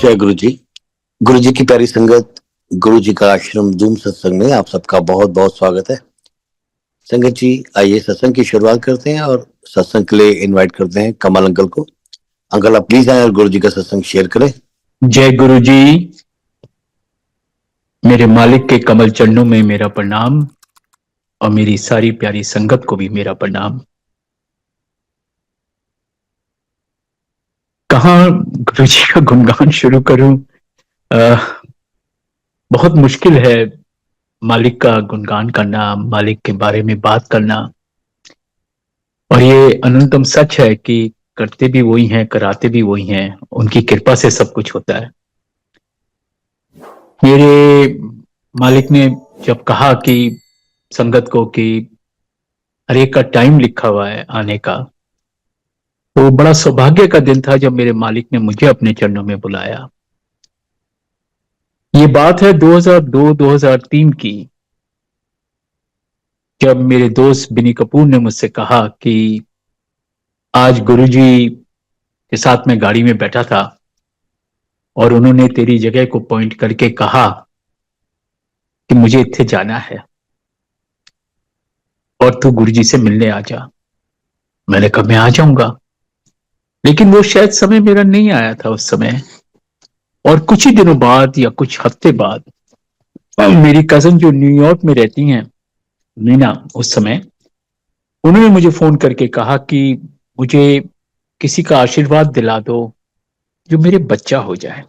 जय गुरु जी। गुरु जी की प्यारी संगत, गुरु जी का आश्रम धूम सत्संग में आप सबका बहुत बहुत स्वागत है। संगत जी, आइए सत्संग की शुरुआत करते हैं और सत्संग के लिए इनवाइट करते हैं कमल अंकल को। अंकल आप प्लीज आए और गुरु जी का सत्संग शेयर करें। जय गुरु जी। मेरे मालिक के कमल चरणों में मेरा प्रणाम और मेरी सारी प्यारी संगत को भी मेरा प्रणाम। कहाँ गुरु जी का गुणगान शुरू करूं? बहुत मुश्किल है मालिक का गुणगान करना, मालिक के बारे में बात करना। और ये अनंतम सच है कि करते भी वही हैं, कराते भी वही हैं। उनकी कृपा से सब कुछ होता है। मेरे मालिक ने जब कहा कि संगत को कि हर एक का टाइम लिखा हुआ है आने का, तो बड़ा सौभाग्य का दिन था जब मेरे मालिक ने मुझे अपने चरणों में बुलाया। ये बात है 2002-2003 की, जब मेरे दोस्त बिनी कपूर ने मुझसे कहा कि आज गुरुजी के साथ मैं गाड़ी में बैठा था और उन्होंने तेरी जगह को पॉइंट करके कहा कि मुझे इत्थे जाना है और तू गुरुजी से मिलने आ जा। मैंने कहा मैं आ जाऊंगा, लेकिन वो शायद समय मेरा नहीं आया था उस समय। और कुछ ही दिनों बाद या कुछ हफ्ते बाद मेरी कजन जो न्यूयॉर्क में रहती हैं, मीना, उस समय उन्होंने मुझे फोन करके कहा कि मुझे किसी का आशीर्वाद दिला दो जो मेरे बच्चा हो जाए।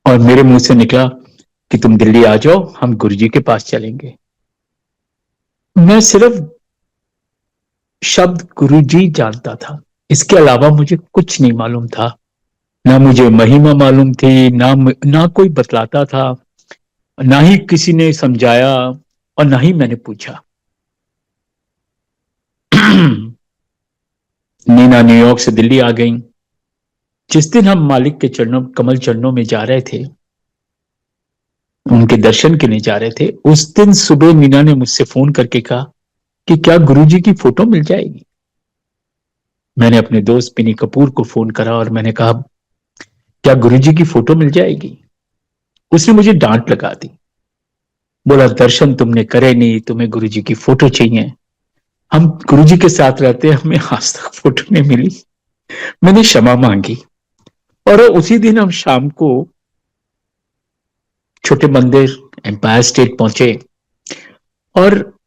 और मेरे मुंह से निकला कि तुम दिल्ली आ जाओ, हम गुरुजी के पास चलेंगे। मैं सिर्फ शब्द गुरुजी जानता था, इसके अलावा मुझे कुछ नहीं मालूम था। ना मुझे महिमा मालूम थी, ना कोई बतलाता था, ना ही किसी ने समझाया और ना ही मैंने पूछा। नीना न्यूयॉर्क से दिल्ली आ गई। जिस दिन हम मालिक के चरणों, कमल चरणों में जा रहे थे, उनके दर्शन के लिए जा रहे थे, उस दिन सुबह नीना ने मुझसे फोन करके कहा कि क्या गुरुजी की फोटो मिल जाएगी। मैंने अपने दोस्त बिनी कपूर को फोन करा और मैंने कहा क्या गुरुजी की फोटो मिल जाएगी। उसने मुझे डांट लगा दी, बोला दर्शन तुमने करे नहीं, तुम्हें गुरुजी की फोटो चाहिए। हम गुरुजी के साथ रहते हैं, हमें आज तक फोटो नहीं मिली। मैंने क्षमा मांगी और उसी दिन हम शाम को छोटे मंदिर एम्पायर स्टेट पहुंचे। और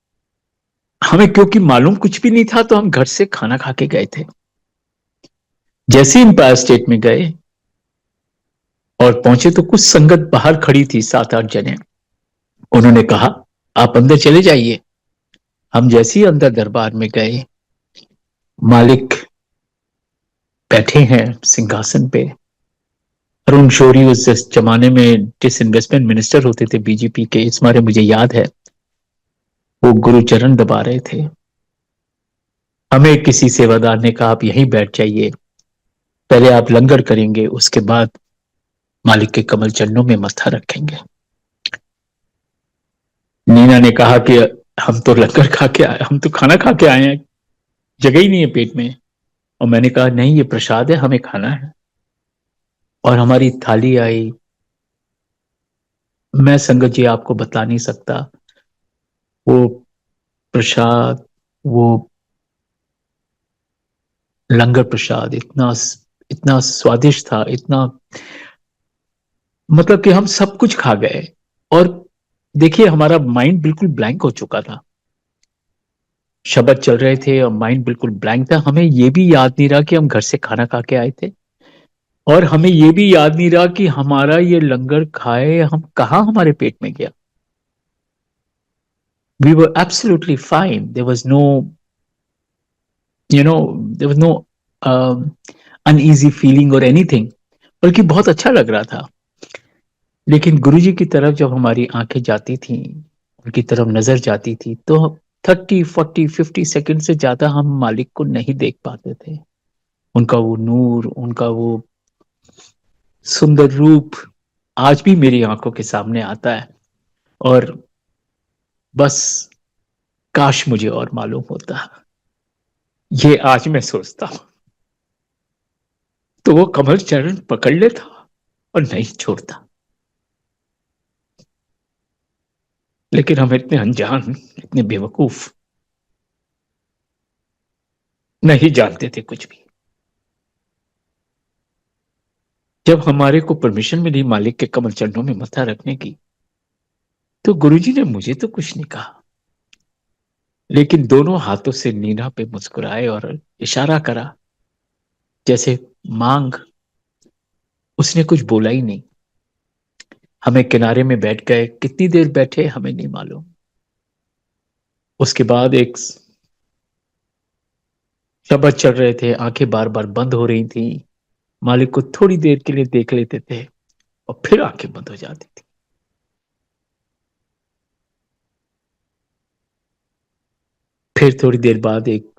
हमें क्योंकि मालूम कुछ भी नहीं था, तो हम घर से खाना खा के गए थे। जैसे ही एम्पायर स्टेट में गए और पहुंचे तो कुछ संगत बाहर खड़ी थी, 7-8 जने। उन्होंने कहा आप अंदर चले जाइए। हम जैसे ही अंदर दरबार में गए, मालिक बैठे हैं सिंहासन पे। अरुण शौरी उस जमाने में डिसइन्वेस्टमेंट मिनिस्टर होते थे बीजेपी के, इस मारे मुझे याद है। वो गुरु चरण दबा रहे थे। हमें किसी सेवादार ने कहा आप यहीं बैठ जाइए, पहले आप लंगर करेंगे, उसके बाद मालिक के कमल चरणों में मत्था रखेंगे। नीना ने कहा कि हम तो लंगर खा के आए, हम तो खाना खा के आए हैं, जगह ही नहीं है पेट में। और मैंने कहा नहीं, ये प्रसाद है, हमें खाना है। और हमारी थाली आई। मैं संगत जी आपको बता नहीं सकता, वो प्रसाद, वो लंगर प्रसाद इतना इतना स्वादिष्ट था, इतना मतलब कि हम सब कुछ खा गए। और देखिए हमारा माइंड बिल्कुल ब्लैंक हो चुका था। शब्द चल रहे थे और माइंड बिल्कुल ब्लैंक था। हमें यह भी याद नहीं रहा कि हम घर से खाना खा के आए थे, और हमें यह भी याद नहीं रहा कि हमारा ये लंगर खाए हम कहाँ हमारे पेट में गया। We were absolutely fine. There was no, there was no uneasy feeling or anything. बल्कि बहुत अच्छा लग रहा था। लेकिन गुरुजी की तरफ जब हमारी आंखें जाती थी, उनकी तरफ नजर जाती थी, तो 30, 40, 50 सेकंड से ज्यादा हम मालिक को नहीं देख पाते थे। उनका वो नूर, उनका वो सुंदर रूप आज भी मेरी आंखों के सामने आता है। और बस काश मुझे और मालूम होता, ये आज मैं सोचता हूं। तो वो कमल चरण पकड़ लेता और नहीं छोड़ता। लेकिन हम इतने अनजान, इतने बेवकूफ, नहीं जानते थे कुछ भी। जब हमारे को परमिशन मिली मालिक के कमल चरणों में मत्था रखने की, तो गुरुजी ने मुझे तो कुछ नहीं कहा, लेकिन दोनों हाथों से नीना पे मुस्कुराए और इशारा करा, जैसे मांग। उसने कुछ बोला ही नहीं। हमें किनारे में बैठ गए, कितनी देर बैठे हमें नहीं मालूम। उसके बाद एक शब्द चल रहे थे, आंखें बार बार बंद हो रही थी। मालिक को थोड़ी देर के लिए देख लेते थे और फिर आंखें बंद हो जाती थी। फिर थोड़ी देर बाद एक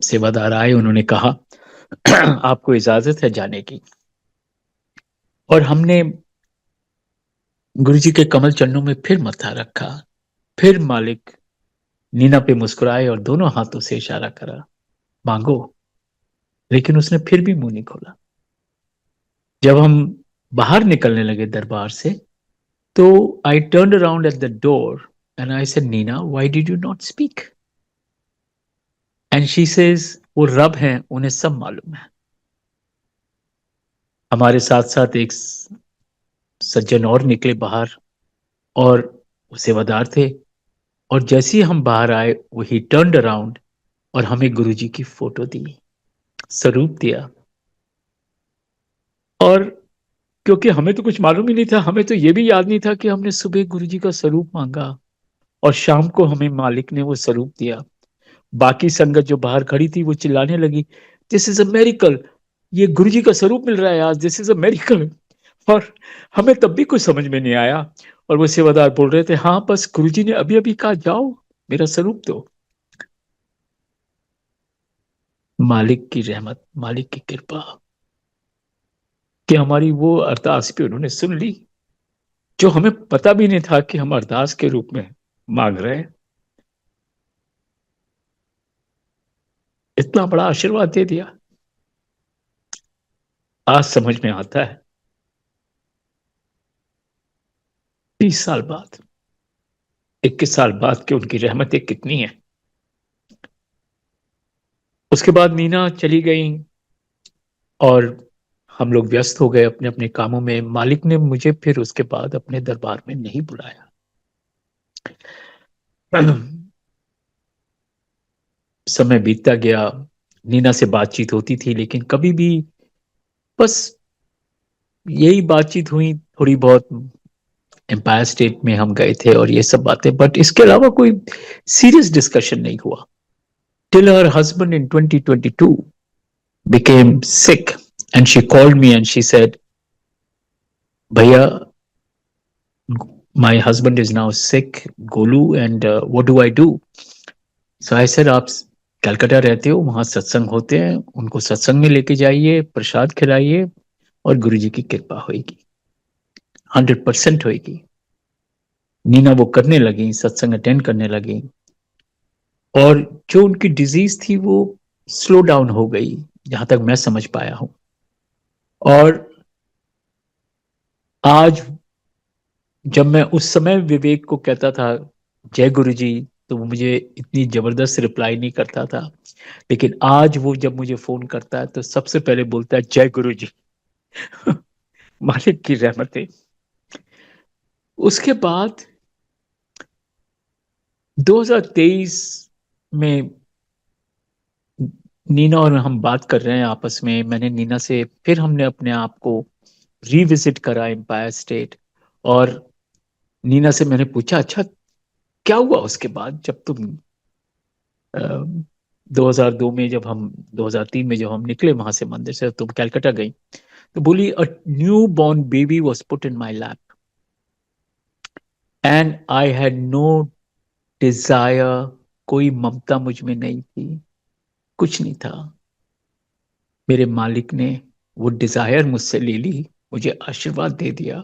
सेवादार आए, उन्होंने कहा आपको इजाजत है जाने की। और हमने गुरुजी के कमल चरणों में फिर मत्था रखा। फिर मालिक नीना पे मुस्कुराए और दोनों हाथों से इशारा करा, मांगो। लेकिन उसने फिर भी मुंह नहीं खोला। जब हम बाहर निकलने लगे दरबार से, तो I turn around at the door and I said, Nina, why did you not speak? And she says, वो रब हैं, उन्हें सब मालूम है। हमारे साथ साथ एक सज्जन और निकले बाहर, और वो सेवादार थे। और जैसे ही हम बाहर आए, वो ही टर्न्ड अराउंड और हमें गुरुजी की फोटो दी, स्वरूप दिया। और क्योंकि हमें तो कुछ मालूम ही नहीं था, हमें तो ये भी याद नहीं था कि हमने सुबह गुरुजी का स्वरूप मांगा और शाम को हमें मालिक ने वो स्वरूप दिया। बाकी संगत जो बाहर खड़ी थी वो चिल्लाने लगी, दिस इज अ मेरिकल, ये गुरुजी का स्वरूप मिल रहा है आज, दिस इज अ मेरिकल। और हमें तब भी कुछ समझ में नहीं आया। और वो सेवादार बोल रहे थे, हाँ बस गुरुजी ने अभी अभी कहा जाओ मेरा स्वरूप दो। मालिक की रहमत, मालिक की कृपा कि हमारी वो अरदास भी उन्होंने सुन ली, जो हमें पता भी नहीं था कि हम अरदास के रूप में मांग रहे हैं। इतना बड़ा आशीर्वाद दे दिया। आज समझ में आता है, 30 साल बाद, 21 साल बाद, कि उनकी रहमतें कितनी है। उसके बाद मीना चली गई और हम लोग व्यस्त हो गए अपने अपने कामों में। मालिक ने मुझे फिर उसके बाद अपने दरबार में नहीं बुलाया। समय बीतता गया, नीना से बातचीत होती थी, लेकिन कभी भी बस यही बातचीत हुई थोड़ी बहुत। एम्पायर स्टेट में हम गए थे और ये सब बातें, बट इसके अलावा कोई सीरियस डिस्कशन नहीं हुआ। Till her husband in 2022 became sick, and she called me and she said, Bhaiya, my husband is now sick, Golu, and what do I do? So I said, आप कलकत्ता रहते हो, वहां सत्संग होते हैं, उनको सत्संग में लेके जाइए, प्रसाद खिलाइए और गुरुजी की कृपा होगी, 100% होगी। नीना वो करने लगी, सत्संग अटेंड करने लगी, और जो उनकी डिजीज थी वो स्लो डाउन हो गई, जहां तक मैं समझ पाया हूं। और आज जब मैं उस समय विवेक को कहता था जय गुरु जी, तो वो मुझे इतनी जबरदस्त रिप्लाई नहीं करता था। लेकिन आज वो जब मुझे फोन करता है तो सबसे पहले बोलता है जय गुरु जी। मालिक की रहमतें। उसके बाद 2023 में नीना और हम बात कर रहे हैं आपस में। मैंने नीना से फिर हमने अपने आप को रिविजिट करा एम्पायर स्टेट। और नीना से मैंने पूछा, अच्छा क्या हुआ उसके बाद, जब तुम 2002 में, जब हम 2003 में जब हम निकले वहां से मंदिर से, तुम कलकत्ता गई। तो बोली, a new born baby was put in my lap and I had no desire. कोई ममता मुझ में नहीं थी, कुछ नहीं था। मेरे मालिक ने वो डिजायर मुझसे ले ली, मुझे आशीर्वाद दे दिया।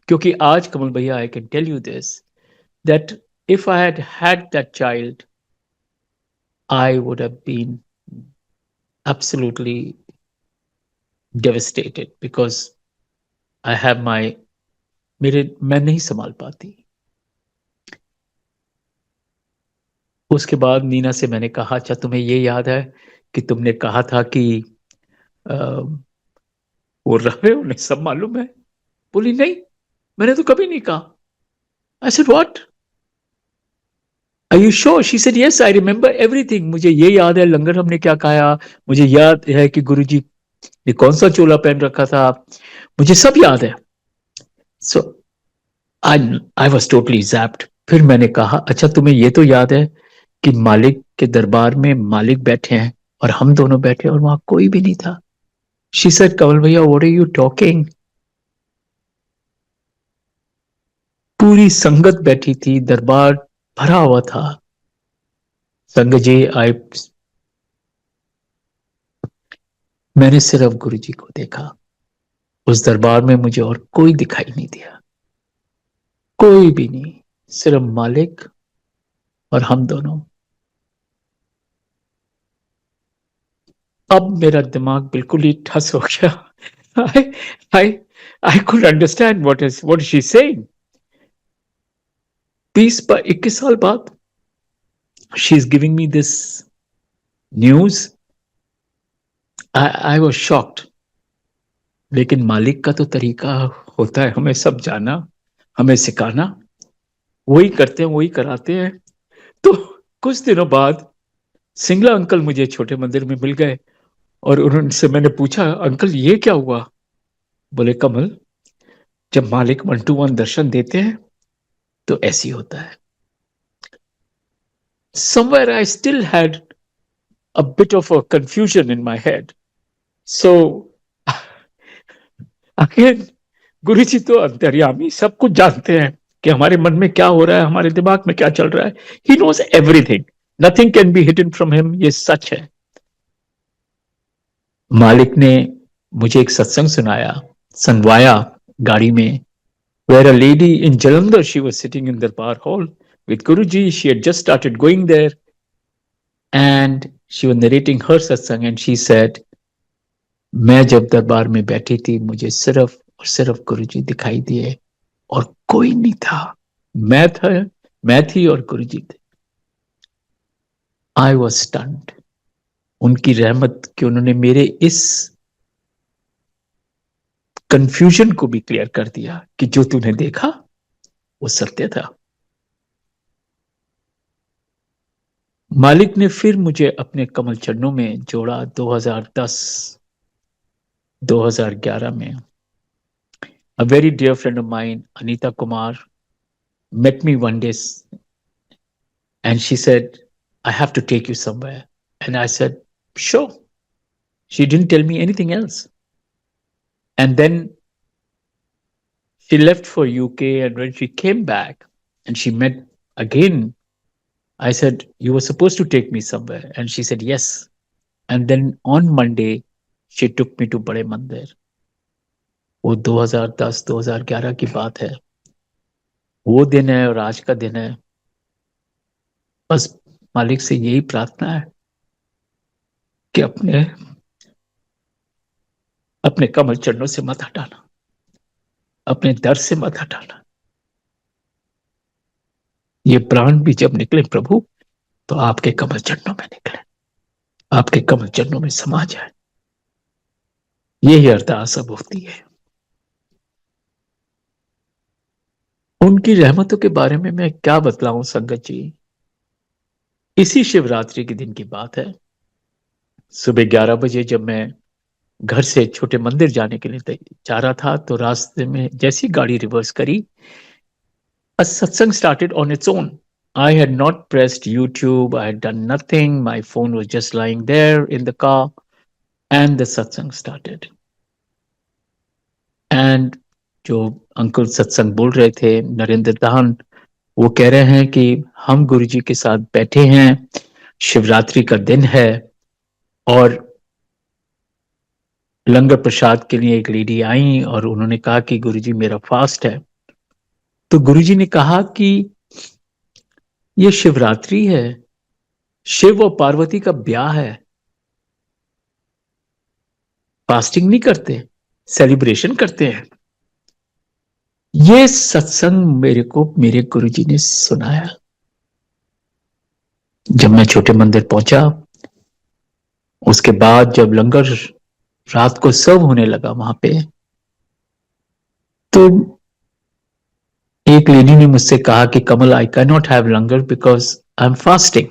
क्योंकि आज कमल भैया, I can tell you this, that if I had had that child, I would have been absolutely devastated because I have मैं नहीं संभाल पाती। उसके बाद नीना से मैंने कहा, अच्छा तुम्हें ये याद है कि तुमने कहा था कि वो रहे उन्हें सब मालूम है? बोली नहीं, मैंने तो कभी नहीं कहा। I said what? Are you sure? She said yes, I remember everything. मुझे ये याद है लंगर हमने क्या खाया, मुझे याद है कि गुरुजी ने कौन सा चोला पहन रखा था, मुझे सब याद है। So I was totally zapped. फिर मैंने कहा, अच्छा तुम्हें ये तो याद है कि मालिक के दरबार में मालिक बैठे हैं और हम दोनों बैठे और वहां कोई भी नहीं था। She said, कमल भैया, what are you talking? पूरी संगत बैठी थी, दरबार भरा हुआ था। संगत जी, मैंने सिर्फ गुरुजी को देखा। उस दरबार में मुझे और कोई दिखाई नहीं दिया, कोई भी नहीं, सिर्फ मालिक और हम दोनों। अब मेरा दिमाग बिल्कुल ही ठस हो गया। I could understand what is she saying. 21 साल बाद she is giving me this news. I was shocked. लेकिन मालिक का तो तरीका होता है हमें सब जाना, हमें सिखाना, वही करते हैं, वही कराते हैं। तो कुछ दिनों बाद सिंगला अंकल मुझे छोटे मंदिर में मिल गए और उनसे मैंने पूछा, अंकल ये क्या हुआ? बोले, कमल, जब मालिक 1-to-1 दर्शन देते हैं तो ऐसी होता है। Somewhere I still had a bit of a confusion in my head. So again, गुरुजी तो अंतर्यामी, सब कुछ जानते हैं कि हमारे मन में क्या हो रहा है, हमारे दिमाग में क्या चल रहा है। He knows everything. Nothing can be hidden from him. ये सच है। मालिक ने मुझे एक सत्संग सुनवाया गाड़ी में, where a lady in Jalandhar, she was sitting in the bar hall with Guruji. She had just started going there and she was narrating her satsang and she said, मैं जब दरबार में बैठी थी मुझे सिर्फ और सिर्फ गुरुजी दिखाई दिए और कोई नहीं था। मैं थी और गुरुजी थे। I was stunned. उनकी रहमत कि उन्होंने मेरे इस कंफ्यूजन को भी क्लियर कर दिया कि जो तूने देखा वो सत्य था। मालिक ने फिर मुझे अपने कमल चरणों में जोड़ा 2010-2011 में। A very dear friend of mine, Anita Kumar, met me one day and she said, I have to take you somewhere. And I said, sure. She didn't tell me anything else. And then she left for UK, and when she came back and she met again, I said, you were supposed to take me somewhere. And she said, yes. And then on Monday, she took me to Bade Mandir. वो 2010-2011 की बात है। वो दिन है और आज का दिन है। बस मालिक से यही प्रार्थना है कि अपने कमल चरणों से मत हटाना, अपने दर से मत हटाना। ये प्राण भी जब निकले प्रभु तो आपके कमल चरणों में निकले, आपके कमल चरणों में समा जाए। यही अरदास अब होती है। उनकी रहमतों के बारे में मैं क्या बतलाऊं संगत जी। इसी शिवरात्रि के दिन की बात है। सुबह 11 बजे जब मैं घर से छोटे मंदिर जाने के लिए जा रहा था तो रास्ते में जैसी गाड़ी रिवर्स करी, a satsang started on its own. I had not pressed YouTube. I had done nothing. My phone was just lying there in the car and the satsang started. And जो अंकुल सत्संग बोल रहे थे, नरेंद्र दान, वो कह रहे हैं कि हम गुरुजी के साथ बैठे हैं, शिवरात्रि का दिन है और लंगर प्रसाद के लिए एक लेडी आई और उन्होंने कहा कि गुरुजी मेरा फास्ट है। तो गुरुजी ने कहा कि ये शिवरात्रि है, शिव और पार्वती का ब्याह है। फास्टिंग नहीं करते, सेलिब्रेशन करते हैं। ये सत्संग मेरे को मेरे गुरुजी ने सुनाया। जब मैं छोटे मंदिर पहुंचा, उसके बाद जब लंगर रात को सर्व होने लगा वहां पे, तो एक लेडी ने मुझसे कहा कि Kamal, I can not have langar because I am fasting.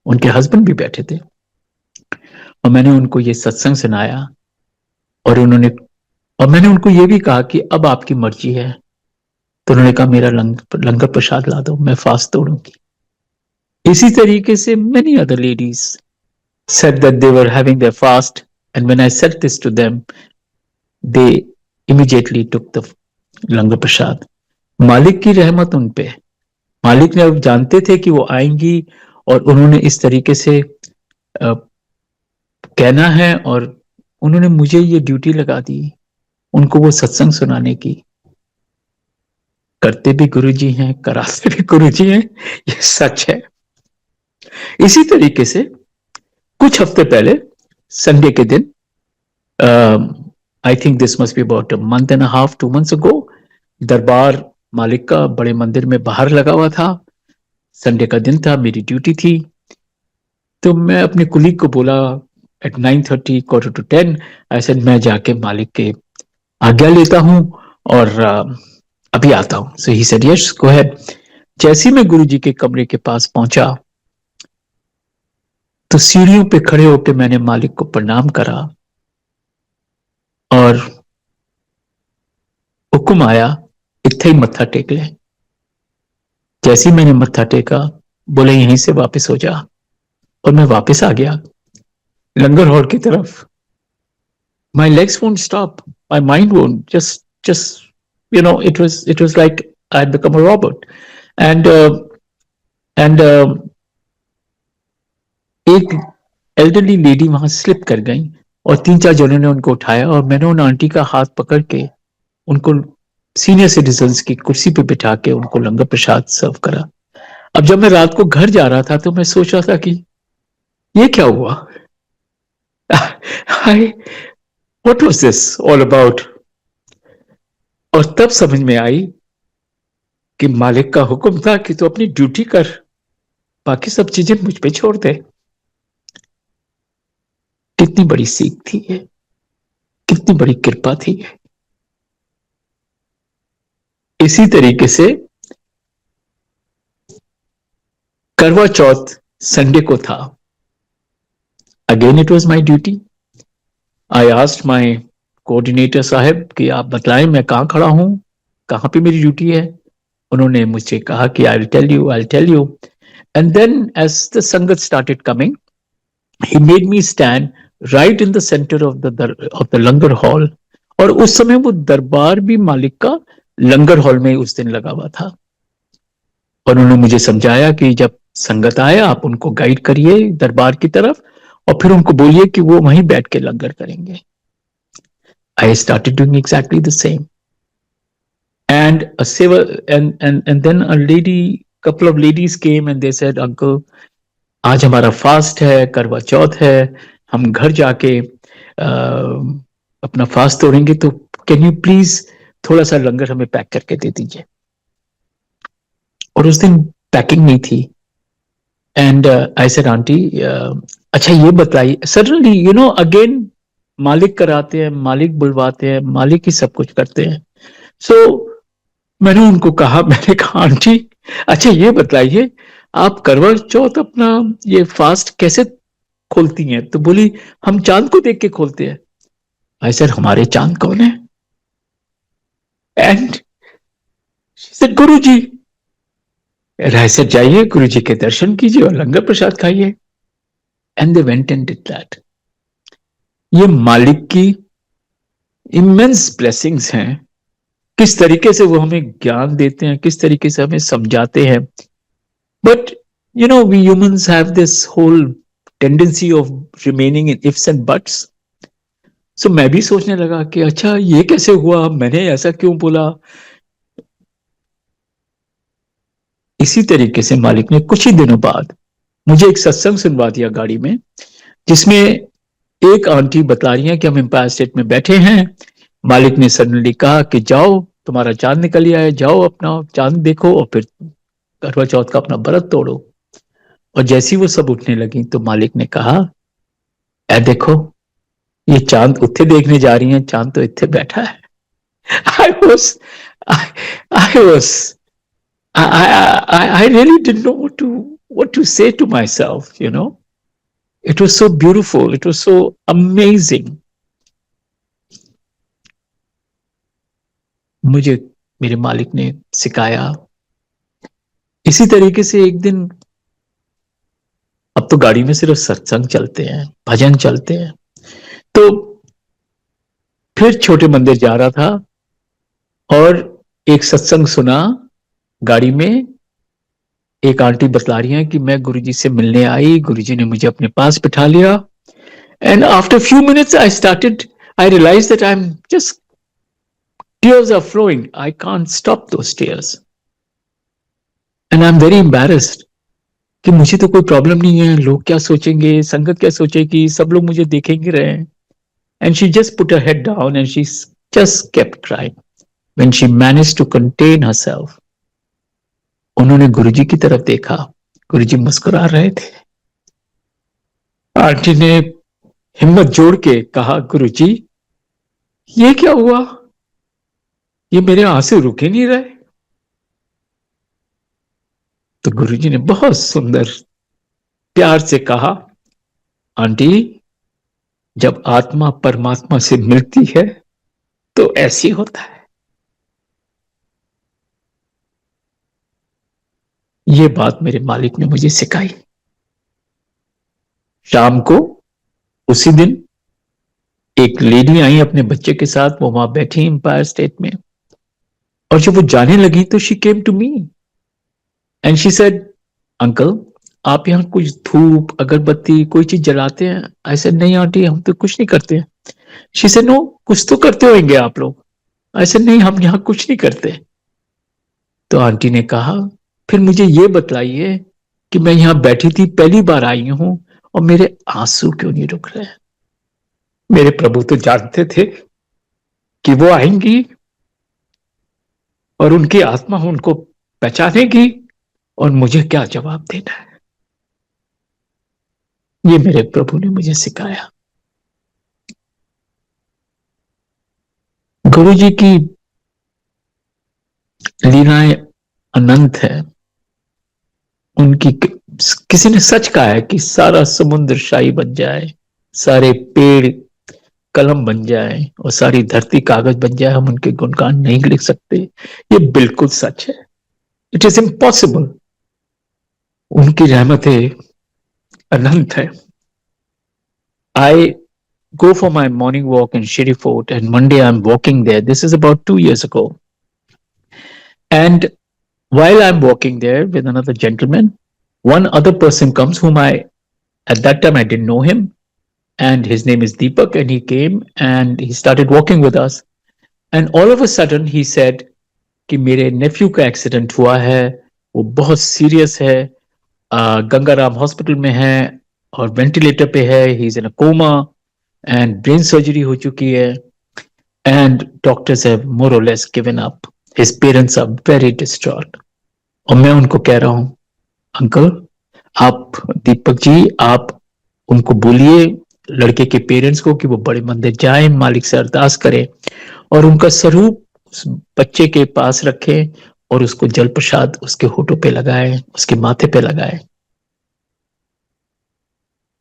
उनके हस्बैंड भी बैठे थे और मैंने उनको ये सत्संग सुनाया और मैंने उनको ये भी कहा कि अब आपकी मर्जी है। तो उन्होंने कहा मेरा लंगर प्रसाद ला दो, मैं फास्ट तोड़ूंगी। इसी तरीके से many other ladies said that they were having their fast, and when I said this to them, they immediately took the लंगर प्रसाद। मालिक की रहमत उन पे। मालिक ने अब जानते थे कि वो आएंगी और उन्होंने इस तरीके से कहना है, और उन्होंने मुझे ये ड्यूटी लगा दी उनको वो सत्संग सुनाने की। करते भी गुरुजी हैं, कराते भी गुरुजी हैं, ये सच है। इसी तरीके से कुछ हफ्ते पहले संडे के दिन, I think this must be about a month and half, 2 months ago, दरबार मालिक का बड़े मंदिर में बाहर लगा हुआ था। संडे का दिन था, मेरी ड्यूटी थी। तो मैं अपने कुलीग को बोला एट 9:30, 9:45, ऐसे मैं जाके मालिक के आज्ञा लेता हूं और अभी आता हूं। So he said yes, go ahead. जैसे ही मैं गुरुजी के कमरे के पास पहुंचा तो सीढ़ियों पे खड़े होकर मैंने मालिक को प्रणाम करा और हुक्म आया, इत्थे ही मत्था टेक ले। जैसे ही मैंने मत्था टेका, बोले यहीं से वापस हो जा, और मैं वापस आ गया लंगर हॉल की तरफ। My legs won't stop, my mind won't, just it was like I had become a robot. and and एक एल्डरली लेडी वहां स्लिप कर गई और 3-4 जनों ने उनको उठाया और मैंने उन आंटी का हाथ पकड़ के उनको सीनियर सिटीजन्स की कुर्सी पे बिठा के उनको लंगर प्रसाद सर्व करा। अब जब मैं रात को घर जा रहा था तो मैं सोच रहा था कि ये क्या हुआ, what was this all about. और तब समझ में आई कि मालिक का हुक्म था कि तू अपनी ड्यूटी कर, बाकी सब चीजें मुझ पे छोड़ दे। कितनी बड़ी सीख थी ये, कितनी बड़ी कृपा थी। इसी तरीके से करवा चौथ संडे को था। Again it was my duty. I asked my coordinator साहब कि आप बतलाएं मैं कहां खड़ा हूं, कहां पे मेरी ड्यूटी है। उन्होंने मुझसे कहा कि I will tell you. And then as the sangat started coming, he made me stand right in the center of the langar hall. और उस समय वो दरबार भी मालिक का लंगर हॉल में उस दिन लगा हुआ था। और उन्होंने मुझे समझाया कि जब संगत आए आप उनको गाइड करिए दरबार की तरफ और फिर उनको बोलिए कि वो वहीं बैठ के लंगर करेंगे। I started doing exactly the same. And then a lady, couple of ladies came and they said, Uncle, आज हमारा फास्ट है, करवा चौथ है, हम घर जाके अपना फास्ट तोड़ेंगे, तो कैन यू प्लीज थोड़ा सा लंगर हमें पैक करके दे दीजिए। और उस दिन पैकिंग नहीं थी। एंड आई सेड आंटी, अच्छा ये बताइए। सडनली अगेन मालिक कराते हैं, मालिक बुलवाते हैं, मालिक ही सब कुछ करते हैं। सो मैंने उनको कहा, मैंने कहा आंटी अच्छा ये बताइए आप करवा चौथ अपना ये फास्ट कैसे खोलती हैं। तो बोली हम चांद को देख के खोलते हैं। आई सेड हमारे चांद कौन है? And she said Guruji. I said जाइए गुरुजी के दर्शन कीजिए और लंगर प्रसाद खाइए। And they went and did that. ये मालिक की इमेंस ब्लेसिंग्स हैं। किस तरीके से वो हमें ज्ञान देते हैं, किस तरीके से हमें समझाते हैं। But we humans have this whole tendency of remaining in ifs and buts. So मैं भी सोचने लगा कि अच्छा ये कैसे हुआ, मैंने ऐसा क्यों बोला। इसी तरीके से मालिक ने कुछ ही दिनों बाद मुझे एक सत्संग सुनवा दिया गाड़ी में, जिसमें एक आंटी बता रही हैं कि हम एम्पायर स्टेट में बैठे हैं, मालिक ने सडनली कहा कि जाओ, तुम्हारा चांद निकल आया है, जाओ अपना चांद देखो और फिर करवा चौथ का अपना व्रत तोड़ो। और जैसी वो सब उठने लगी तो मालिक ने कहा, ए देखो, ये चांद उत्थे देखने जा रही हैं, चांद तो इत्थे बैठा है। I was I was I really didn't know what to say to myself, you know. It was so beautiful. It was so amazing. मुझे मेरे मालिक ने सिखाया। इसी तरीके से एक दिन, अब तो गाड़ी में सिर्फ सत्संग चलते हैं, भजन चलते हैं, तो फिर छोटे मंदिर जा रहा था और एक सत्संग सुना गाड़ी में। एक आंटी बतला रही हैं कि मैं गुरुजी से मिलने आई, गुरुजी ने मुझे अपने पास बिठा लिया, and after few minutes I realize that I am just, tears are flowing, I can't stop those tears, and I'm very embarrassed कि मुझे तो कोई प्रॉब्लम नहीं है, लोग क्या सोचेंगे, संगत क्या सोचेगी, सब लोग मुझे देखेंगे रहे। And she just put her head down and she just kept crying. When she managed to contain herself, उन्होंने गुरुजी की तरफ देखा, गुरुजी मुस्कुरा रहे थे। आंटी ने हिम्मत जोड़ के कहा, गुरुजी ये क्या हुआ, ये मेरे आंसू रुके नहीं रहे। तो गुरुजी ने बहुत सुंदर प्यार से कहा, आंटी जब आत्मा परमात्मा से मिलती है तो ऐसी होता है। ये बात मेरे मालिक ने मुझे सिखाई। शाम को उसी दिन एक लेडी आई अपने बच्चे के साथ, वो वहां बैठी एम्पायर स्टेट में, और जब वो जाने लगी तो she came to me and she said, uncle आप यहाँ कुछ धूप अगरबत्ती कोई चीज जलाते हैं? आई सेड, नहीं आंटी हम तो कुछ नहीं करते हैं। शी सेड, नो कुछ तो करते होंगे आप लोग। आई सेड, नहीं हम यहाँ कुछ नहीं करते। तो आंटी ने कहा, फिर मुझे ये बतलाइए कि मैं यहाँ बैठी थी, पहली बार आई हूं और मेरे आंसू क्यों नहीं रुक रहे? मेरे प्रभु तो जानते थे कि वो आएंगी और उनकी आत्मा उनको पहचानेगी और मुझे क्या जवाब देना है। ये मेरे प्रभु ने मुझे सिखाया। गुरु जी की लीलाएं अनंत है। उनकी किसी ने सच कहा है कि सारा समुद्र शाही बन जाए, सारे पेड़ कलम बन जाए और सारी धरती कागज बन जाए, हम उनके गुणगान नहीं लिख सकते। ये बिल्कुल सच है। It is impossible. उनकी रहमतें अनंत है। आई go for my morning walk in Shiri Fort, and one day I'm walking there. This is about 2 years ago. And while I'm walking there with another gentleman, one other person comes whom at that time I didn't know him, and his name is Deepak, and he came and he started walking with us. And all of a sudden he said कि मेरे नेफ्यू का accident हुआ है, वो बहुत serious है, Gangaram hospital में है और वेंटिलेटर पे है, he is in a coma and brain surgery हो चुकी है, and doctors have more or less given up, his parents are very distraught. और मैं उनको कह रहा हूं, अंकल आप, दीपक जी आप उनको बोलिए लड़के के पेरेंट्स को कि वो बड़े मंदिर जाएं, मालिक से अरदास करें और उनका स्वरूप उस बच्चे के पास रखें और उसको जल प्रसाद उसके होठों पे लगाएं, उसके माथे पे लगाएं।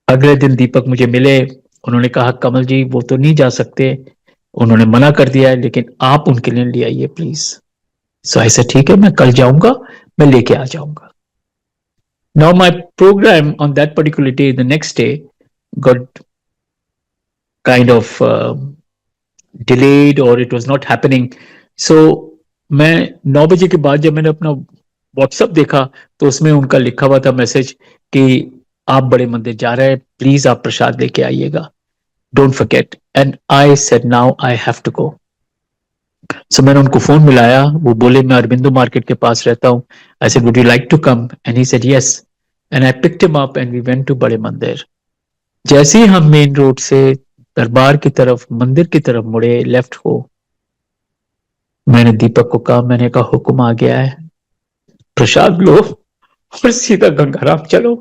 अगले दिन दीपक मुझे मिले, उन्होंने कहा कमल जी वो तो नहीं जा सकते, उन्होंने मना कर दिया है, लेकिन आप उनके लिए ले आइए प्लीज। सो ऐसा ठीक है, मैं कल जाऊंगा, मैं लेके आ जाऊंगा। Now my programme on that particular day, the next day got kind of delayed or it was not happening. So मैं 9 बजे के बाद जब मैंने अपना व्हाट्सएप देखा तो उसमें उनका लिखा हुआ था मैसेज कि आप बड़े मंदिर जा रहे हैं, प्लीज आप प्रसाद लेके आइएगा, don't forget. And I said now I have to go. So मैंने उनको फोन मिलाया, वो बोले मैं अरबिंदो मार्केट के पास रहता हूँ। I said would you like to come, and he said yes, and I picked him up and we went to बड़े मंदिर। जैसे ही हम मेन रोड से दरबार की तरफ, मंदिर की तरफ मुड़े लेफ्ट को, मैंने दीपक को कहा, मैंने कहा हुक्म आ गया है, प्रसाद लो और सीधा गंगाराम चलो।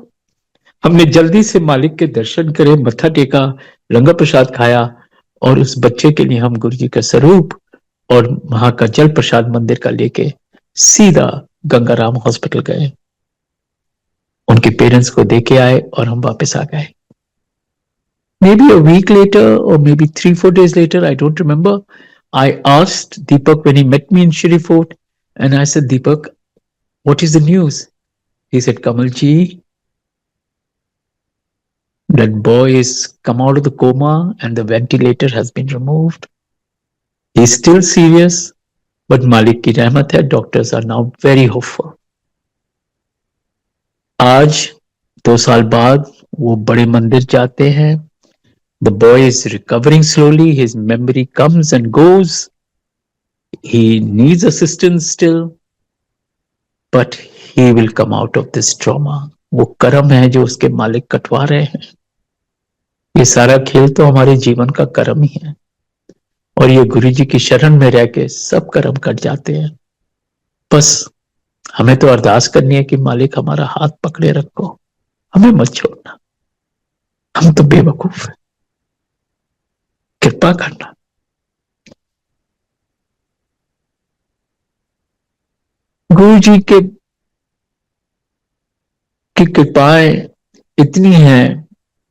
हमने जल्दी से मालिक के दर्शन करे, मत्था टेका, लंगर प्रसाद खाया और उस बच्चे के लिए हम गुरु जी का स्वरूप और वहां का जल प्रसाद मंदिर का लेके सीधा गंगाराम हॉस्पिटल गए। उनके पेरेंट्स को देके आए और हम वापस आ गए। Maybe a week later or maybe 3-4 days later, I don't remember, I asked Deepak when he met me in Shri Fort, and I said, Deepak, what is the news? He said, Kamalji, that boy is come out of the coma and the ventilator has been removed. He's still serious, but Malik ki रहमत है, doctors are now very hopeful. आज 2 साल बाद वो बड़े मंदिर जाते हैं। The boy is recovering slowly. His memory comes and goes. He needs assistance still, but he will come out of this trauma. वो कर्म है जो उसके मालिक कटवा रहे हैं। ये सारा खेल तो हमारे जीवन का कर्म ही है, और ये गुरु जी की शरण में रह के सब कर्म कट जाते हैं। बस हमें तो अरदास करनी है कि मालिक हमारा हाथ पकड़े रखो, हमें मत छोड़ना। हम तो बेवकूफ हैं, कृपा करना। गुरु जी के की कृपाएं इतनी हैं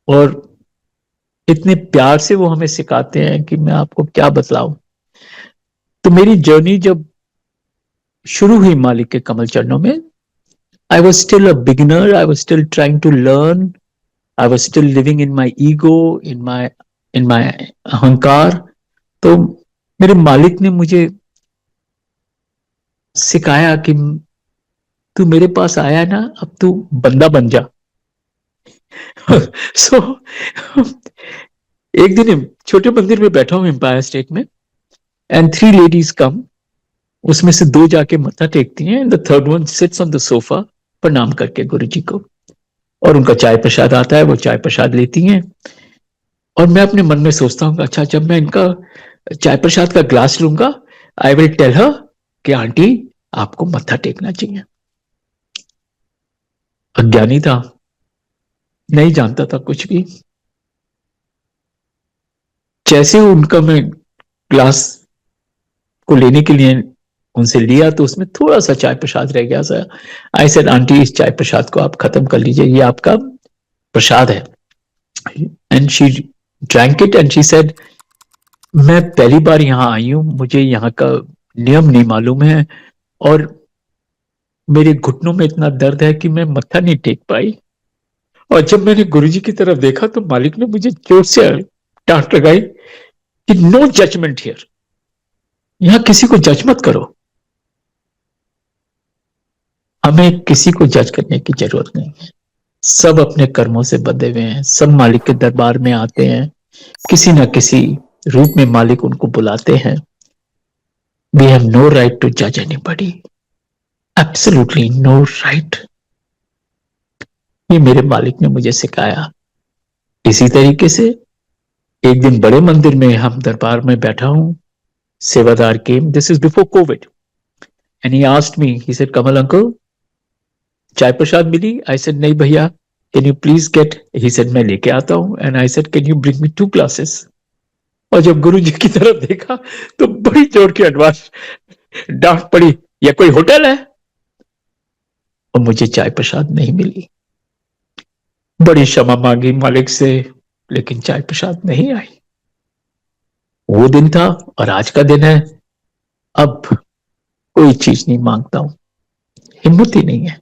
और इतने प्यार से वो हमें सिखाते हैं कि मैं आपको क्या बतलाऊं। तो मेरी जर्नी जब शुरू हुई मालिक के कमल चरणों में, I was still a beginner, I was still trying to learn, I was still living in my ego, in my अहंकार। तो मेरे मालिक ने मुझे सिखाया कि तू मेरे पास आया ना, अब तू बंदा बन जा। सो एक दिन छोटे मंदिर में बैठा हूं एम्पायर स्टेट में, एंड 3 लेडीज कम। उसमें से 2 जाके मत्था टेकती हैं, the third one sits on the sofa प्रणाम करके गुरु जी को, और उनका चाय प्रसाद आता है, वो चाय प्रसाद लेती हैं। और मैं अपने मन में सोचता हूँ, अच्छा जब मैं इनका चाय प्रसाद का ग्लास लूंगा, आई विल टेल हर कि आंटी आपको मत्था टेकना चाहिए। अज्ञानी था, नहीं जानता था कुछ भी। जैसे उनका मैं ग्लास को लेने के लिए उनसे लिया तो उसमें थोड़ा सा चाय प्रसाद रह गया था। आई सेड, आंटी इस चाय प्रसाद को आप खत्म कर लीजिए, ये आपका प्रसाद है। And she drank it and she said, मैं पहली बार यहाँ आई हूं, मुझे यहाँ का नियम नहीं मालूम है, और मेरे घुटनों में इतना दर्द है कि मैं मत्था नहीं टेक पाई। और जब मैंने गुरुजी की तरफ देखा तो मालिक ने मुझे जोर से डांट लगाई कि नो जजमेंट हियर, यहां किसी को जज मत करो। हमें किसी को जज करने की जरूरत नहीं है, सब अपने कर्मों से बंधे हुए हैं, सब मालिक के दरबार में आते हैं, किसी ना किसी रूप में मालिक उनको बुलाते हैं। We have no right to जज एनीबॉडी, एब्सोल्युटली नो राइट। ये मेरे मालिक ने मुझे सिखाया। इसी तरीके से एक दिन बड़े मंदिर में हम दरबार में बैठा हूं, सेवादार came, this is before Covid, and he asked me, he said, Kamal uncle चाय प्रसाद मिली? आई सेड, नहीं भैया, can you please get? He said, मैं लेके आता हूं। And I said, can you bring me 2 glasses? और जब गुरु जी की तरफ देखा तो बड़ी जोर की एडवांस डांट पड़ी, या कोई होटल है? और मुझे चाय प्रसाद नहीं मिली। बड़ी क्षमा मांगी मालिक से, लेकिन चाय प्रसाद नहीं आई। वो दिन था और आज का दिन है, अब कोई चीज नहीं मांगता हूं, हिम्मत ही नहीं है,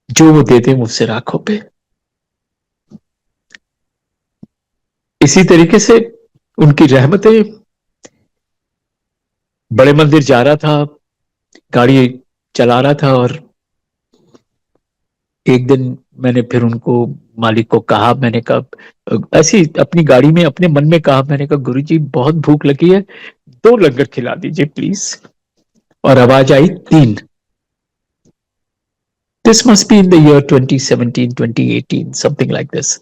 जो वो दे दे मुझसे राखों पे। इसी तरीके से उनकी रहमतें, बड़े मंदिर जा रहा था, गाड़ी चला रहा था, और एक दिन मैंने फिर उनको, मालिक को कहा, मैंने कहा ऐसी अपनी गाड़ी में अपने मन में कहा, मैंने कहा गुरुजी बहुत भूख लगी है, 2 लंगर खिला दीजिए प्लीज। और आवाज आई 3। This must be in the year 2017, 2018, something like this.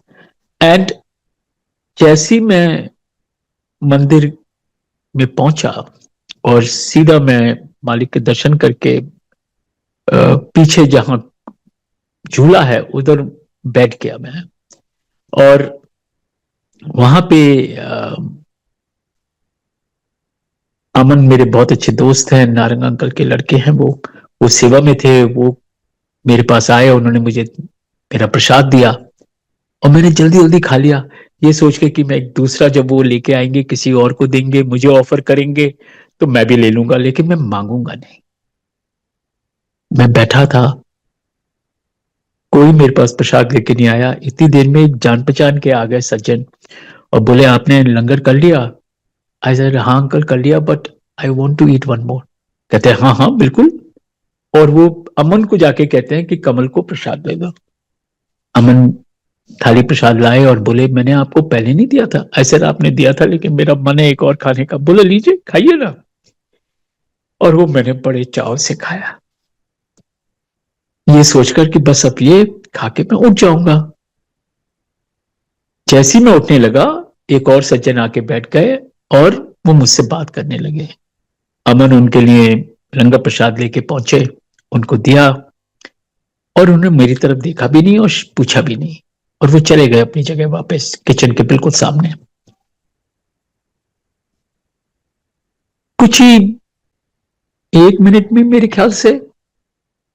And जैसी मैं मंदिर में पहुंचा और सीधा मैं मालिक के दर्शन करके पीछे जहां झूला है उधर बैठ गया मैं। और वहां पे अमन मेरे बहुत अच्छे दोस्त हैं, नारंग अंकल के लड़के हैं, वो सेवा में थे। वो मेरे पास आए, उन्होंने मुझे मेरा प्रसाद दिया और मैंने जल्दी जल्दी खा लिया, ये सोच के कि मैं एक दूसरा जब वो लेके आएंगे किसी और को देंगे, मुझे ऑफर करेंगे तो मैं भी ले लूंगा, लेकिन मैं मांगूंगा नहीं। मैं बैठा था, कोई मेरे पास प्रसाद लेके नहीं आया। इतनी देर में एक जान पहचान के आ गए सज्जन और बोले, आपने लंगर कर लिया? आई सेड, हाँ अंकल कर लिया, but I want to eat one more. कहते हैं हाँ हाँ बिल्कुल। और वो अमन को जाके कहते हैं कि कमल को प्रसाद दे दो। अमन थाली प्रसाद लाए और बोले, मैंने आपको पहले नहीं दिया था? ऐसे आपने दिया था, लेकिन मेरा मन है एक और खाने का। बोले, लीजिए खाइए ना। और वो मैंने बड़े चाव से खाया, ये सोचकर कि बस अब ये खा के मैं उठ जाऊंगा। जैसे ही मैं उठने लगा, एक और सज्जन आके बैठ गए और वो मुझसे बात करने लगे। अमन उनके लिए लंगर प्रसाद लेके पहुंचे, उनको दिया और उन्होंने मेरी तरफ देखा भी नहीं और पूछा भी नहीं, और वो चले गए अपनी जगह वापस किचन के बिल्कुल सामने। कुछ ही 1 मिनट में मेरे ख्याल से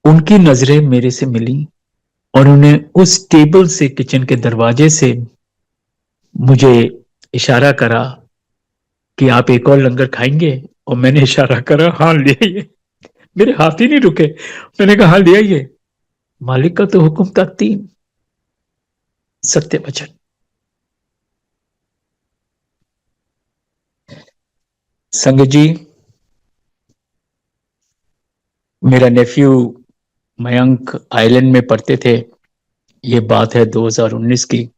उनकी नजरें मेरे से मिली और उन्हें उस टेबल से, किचन के दरवाजे से मुझे इशारा करा कि आप एक और लंगर खाएंगे। और मैंने इशारा करा, हाँ ले आइए। मेरे हाथ ही नहीं रुके, मैंने कहा हाँ ले आइए। मालिक का तो हुक्म था 3, सत्य वचन। संगत जी, मेरा नेफ्यू मयंक आइलैंड में पढ़ते थे, ये बात है 2019 की।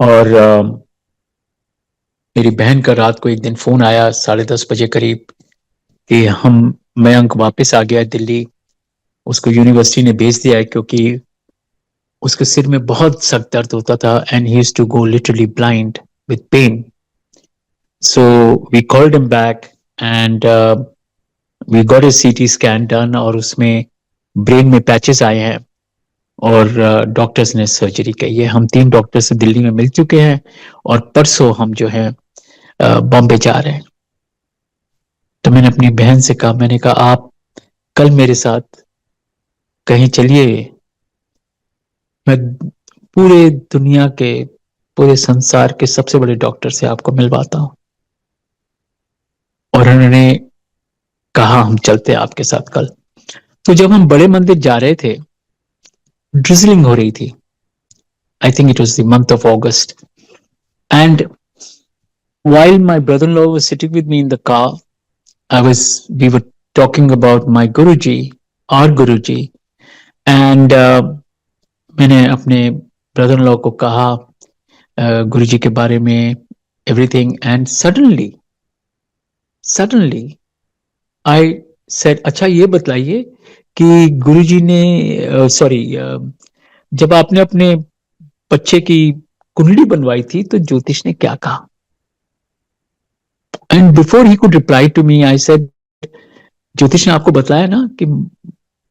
और मेरी बहन का रात को एक दिन फोन आया 10:30 बजे करीब कि मयंक वापस आ गया दिल्ली, उसको यूनिवर्सिटी ने भेज दिया है क्योंकि उसके सिर में बहुत सख्त दर्द होता था and he used to go literally blind with pain. So we called him back and we got a CT scan done और उसमें ब्रेन में पैचेस आए हैं और डॉक्टर्स ने सर्जरी की है। हम 3 डॉक्टर से दिल्ली में मिल चुके हैं और परसों हम जो है बॉम्बे जा रहे हैं। तो मैंने अपनी बहन से कहा, मैंने कहा आप कल मेरे साथ कहीं चलिए, मैं पूरे दुनिया के, पूरे संसार के सबसे बड़े डॉक्टर से आपको मिलवाता हूं। और उन्होंने कहा हम चलते हैं आपके साथ कल। तो जब हम बड़े मंदिर जा रहे थे, ड्रिजलिंग हो रही थी, आई think it was the month of August, and while my brother-in-law was sitting with me in the car, we were talking about my Guruji, our Guruji, and मैंने अपने ब्रदर इन लॉ को कहा गुरुजी के बारे में everything, and suddenly I said, अच्छा ये बतलाइए कि गुरुजी ने सॉरी जब आपने अपने बच्चे की कुंडली बनवाई थी तो ज्योतिष ने क्या कहा? And before he could reply to me I said, ज्योतिष ने आपको बताया ना कि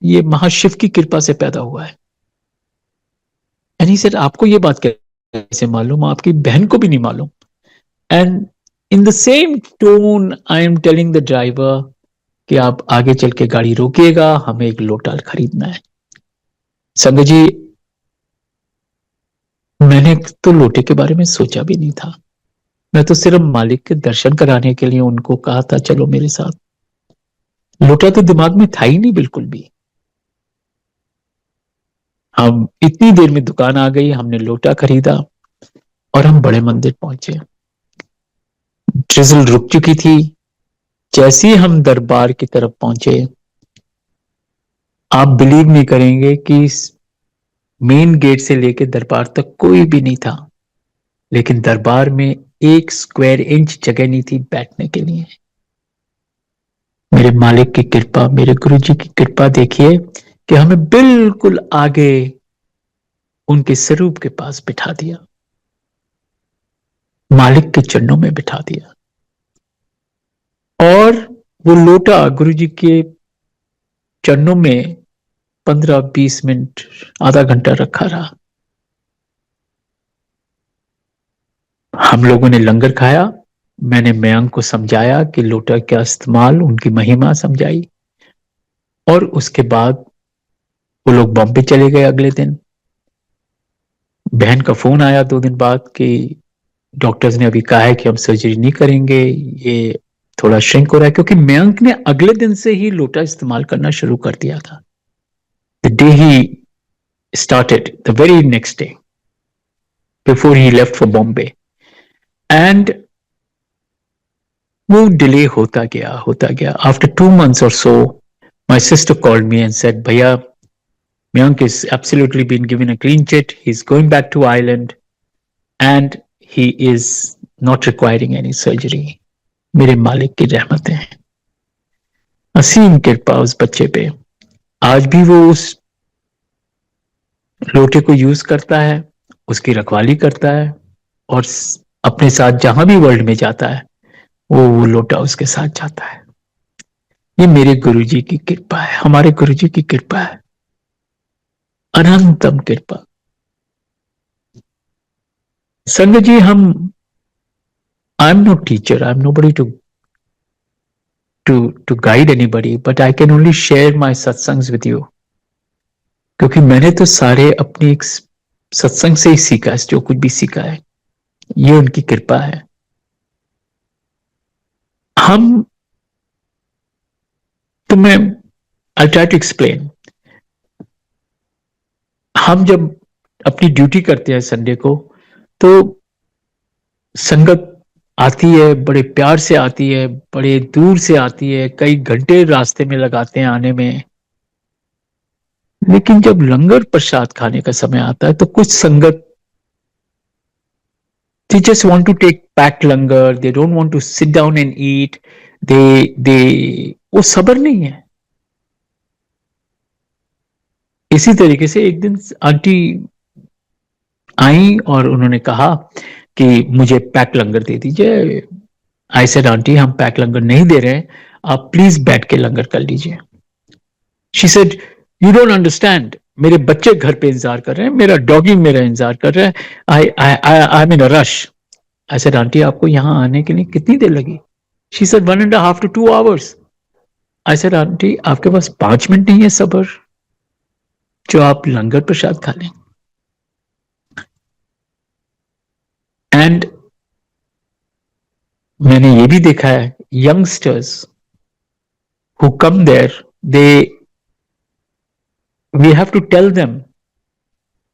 ये महाशिव की कृपा से पैदा हुआ है। एंड ही सेड, आपको ये बात कैसे मालूम? आपकी बहन को भी नहीं मालूम। And in the same tone I am telling the driver कि आप आगे चल के गाड़ी रोकिएगा, हमें एक लोटा खरीदना है। संगत जी, मैंने तो लोटे के बारे में सोचा भी नहीं था, मैं तो सिर्फ मालिक के दर्शन कराने के लिए उनको कहा था चलो मेरे साथ। लोटा तो दिमाग में था ही नहीं बिल्कुल भी। हम इतनी देर में दुकान आ गई, हमने लोटा खरीदा और हम बड़े मंदिर पहुंचे। ड्रिजल रुक चुकी थी। जैसे ही हम दरबार की तरफ पहुंचे, आप बिलीव नहीं करेंगे कि मेन गेट से लेकर दरबार तक कोई भी नहीं था, लेकिन दरबार में 1 स्क्वायर इंच जगह नहीं थी बैठने के लिए। मेरे मालिक की कृपा, मेरे गुरुजी की कृपा देखिए कि हमें बिल्कुल आगे उनके स्वरूप के पास बिठा दिया। मालिक के चरणों में बिठा दिया और वो लोटा गुरुजी के चरणों में 15-20 मिनट, आधा घंटा रखा रहा। हम लोगों ने लंगर खाया। मैंने मयंक को समझाया कि लोटा का इस्तेमाल, उनकी महिमा समझाई, और उसके बाद वो लोग बॉम्बे चले गए। अगले दिन बहन का फोन आया 2 दिन बाद कि डॉक्टर्स ने अभी कहा है कि हम सर्जरी नहीं करेंगे, ये थोड़ा श्रिंक हो रहा है, क्योंकि मयंक ने अगले दिन से ही लोटा इस्तेमाल करना शुरू कर दिया था। The day he started, the very next day before he left for Bombay. And वो डिले होता गया। After 2 months or so, my sister called me and said, "Bhaiya, Mayank is absolutely been given a clean chit. He's going back to Ireland, and he is not requiring any surgery." मेरे मालिक की रहमतें हैं, असीम कृपा उस बच्चे पे। आज भी वो उस लोटे को यूज करता है, उसकी रखवाली करता है, और अपने साथ जहां भी वर्ल्ड में जाता है वो लोटा उसके साथ जाता है। ये मेरे गुरुजी की कृपा है, हमारे गुरुजी की कृपा है, अनंतम कृपा। Sangat ji, I am no teacher, I am nobody to guide anybody, but I can only share my satsangs with you, क्योंकि मैंने तो सारे अपनी एक सत्संग से ही सीखा है, जो कुछ भी सीखा है, ये उनकी कृपा है। मैं आई ट्राई टू एक्सप्लेन। हम जब अपनी ड्यूटी करते हैं संडे को, तो संगत आती है, बड़े प्यार से आती है, बड़े दूर से आती है, कई घंटे रास्ते में लगाते हैं आने में। लेकिन जब लंगर प्रसाद खाने का समय आता है तो कुछ संगत, they just want to take packed langar, they don't want to sit down and eat, वो सब्र नहीं है। इसी तरीके से एक दिन आंटी आई और उन्होंने कहा कि मुझे पैक लंगर दे दीजिए। आई सेड, आंटी हम पैक लंगर नहीं दे रहे हैं, आप प्लीज बैठ के लंगर कर लीजिए। She said, you don't understand, मेरे बच्चे घर पे इंतजार कर रहे हैं, मेरा डॉगी मेरा इंतजार कर रहा है, I am in a rush. I said, aunty आपको यहां आने के लिए कितनी देर लगी? She said 1.5 to 2 hours। I said, aunty आपके पास 5 मिनट नहीं है सब्र जो आप लंगर प्रसाद खा लें? एंड मैंने ये भी देखा है, youngsters who come there, we have to tell them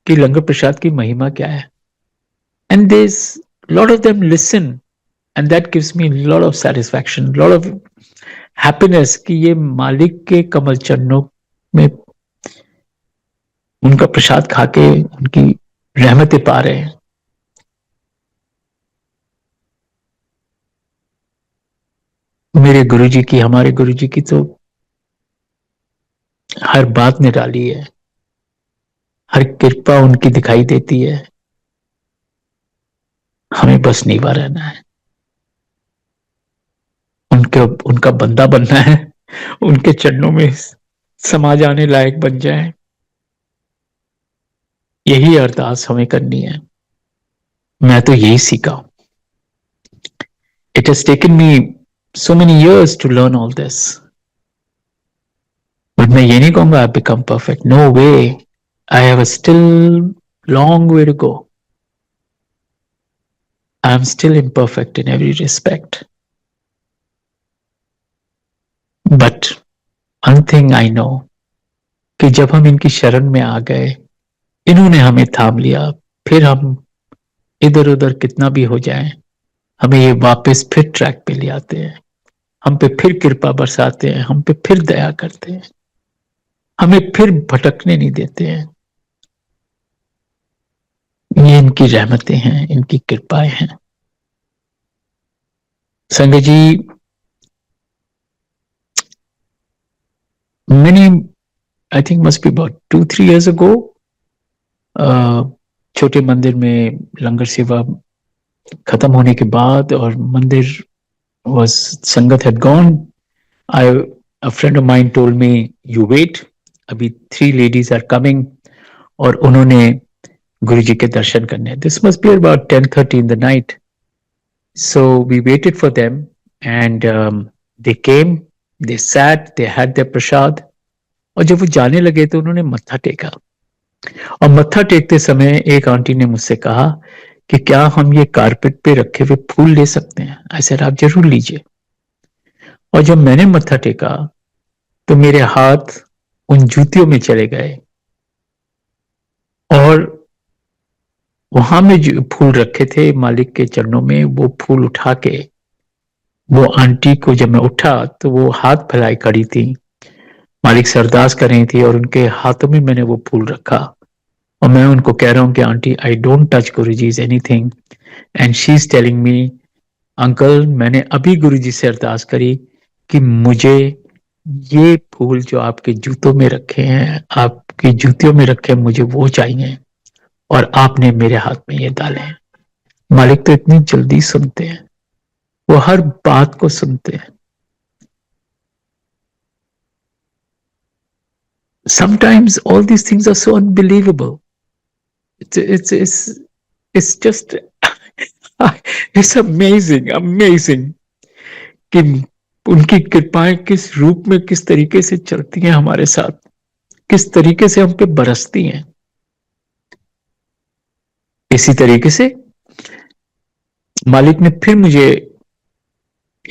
कि लंगर प्रसाद की महिमा क्या है, and there lot of them listen, and that gives me lot of satisfaction, lot of happiness कि ये मालिक के कमल चरणों में उनका प्रसाद खाके उनकी रहमतें पा रहे हैं। मेरे गुरुजी की, हमारे गुरुजी की तो हर बात निराली है, हर कृपा उनकी दिखाई देती है। हमें बस नीवा रहना है, उनका बंदा बनना है, उनके चरणों में समा जाने लायक बन जाए, यही अरदास हमें करनी है। मैं तो यही सीखा। It has taken me so many years to learn all this, but मैं ये नहीं कहूंगा I become perfect. No way. I have a still long way to go. I am still imperfect in every respect. But one thing I know, कि जब हम इनकी शरण में आ गए, इन्होंने हमें थाम लिया, फिर हम इधर उधर कितना भी हो जाए, हमें ये वापस फिर ट्रैक पे ले आते हैं, हम पे फिर कृपा बरसाते हैं, हम पे फिर दया करते हैं, हमें फिर भटकने नहीं देते हैं। ये इनकी रहमतें हैं, इनकी कृपाएं हैं। संगत जी, many, I think must be about 2-3 years ago, छोटे मंदिर में लंगर सेवा खत्म होने के बाद और मंदिर was संगत had gone. A friend of mine told me, you wait, अभी 3 ladies are coming और उन्होंने गुरु जी के दर्शन करने. This must be about 10:30 in the night. So we waited for them and they came, they sat, they had their prasad. और जब वो जाने लगे तो उन्होंने मत्था टेका और मत्था टेकते समय एक आंटी ने मुझसे कहा कि क्या हम ये कारपेट पे रखे हुए फूल ले सकते हैं. आई सेड आप जरूर लीजिए. और जब मैंने मत्था टेका तो मेरे हाथ उन जूतियों में चले गए और वहां में जो फूल रखे थे मालिक के चरणों में, वो फूल उठा के वो आंटी को जब मैं उठा तो वो हाथ फैलाई खड़ी थी, मालिक से अरदास कर रही थी और उनके हाथों में मैंने वो फूल रखा और मैं उनको कह रहा हूं कि aunty I don't touch Guruji's anything and she is telling me uncle मैंने अभी गुरुजी से अरदास करी कि मुझे ये फूल जो आपके जूतों में रखे हैं, आपकी जूतियों में रखे, मुझे वो चाहिए और आपने मेरे हाथ में ये डाले हैं. मालिक तो इतनी जल्दी सुनते हैं, वो हर बात को सुनते हैं. Sometimes all these things are so unbelievable. It's just it's amazing कि उनकी कृपाएं किस रूप में किस तरीके से चलती हैं हमारे साथ, किस तरीके से हम पे बरसती हैं. इसी तरीके से मालिक ने फिर मुझे